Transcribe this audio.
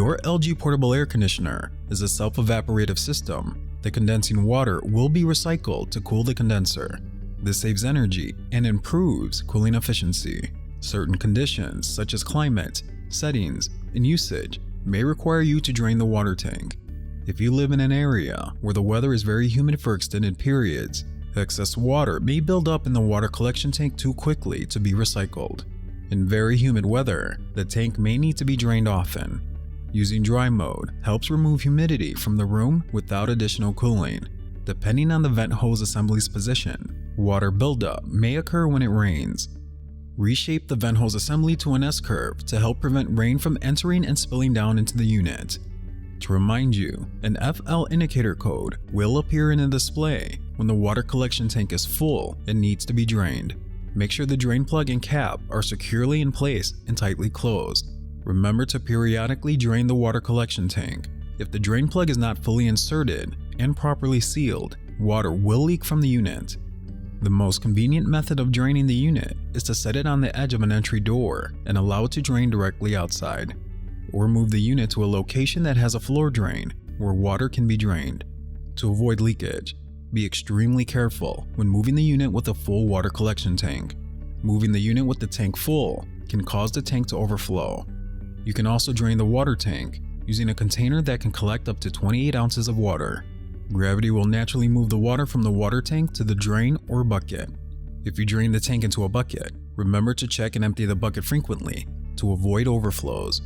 your LG portable air conditioner is a self-evaporative system, the condensing water will be recycled to cool the condenser. This saves energy and improves cooling efficiency. Certain conditions, such as climate, settings, and usage, may require you to drain the water tank. If you live in an area where the weather is very humid for extended periods, excess water may build up in the water collection tank too quickly to be recycled. In very humid weather, the tank may need to be drained often. Using dry mode helps remove humidity from the room without additional cooling. Depending on the vent hose assembly's position, water buildup may occur when it rains. Reshape the vent hose assembly to an S-curve to help prevent rain from entering and spilling down into the unit. To remind you, an FL indicator code will appear in a display when the water collection tank is full and needs to be drained. Make sure the drain plug and cap are securely in place and tightly closed. Remember to periodically drain the water collection tank. If the drain plug is not fully inserted and properly sealed, water will leak from the unit. The most convenient method of draining the unit is to set it on the edge of an entry door and allow it to drain directly outside. Or move the unit to a location that has a floor drain where water can be drained. To avoid leakage, be extremely careful when moving the unit with a full water collection tank. Moving the unit with the tank full can cause the tank to overflow. You can also drain the water tank using a container that can collect up to 28 ounces of water. Gravity will naturally move the water from the water tank to the drain or bucket. If you drain the tank into a bucket, remember to check and empty the bucket frequently to avoid overflows.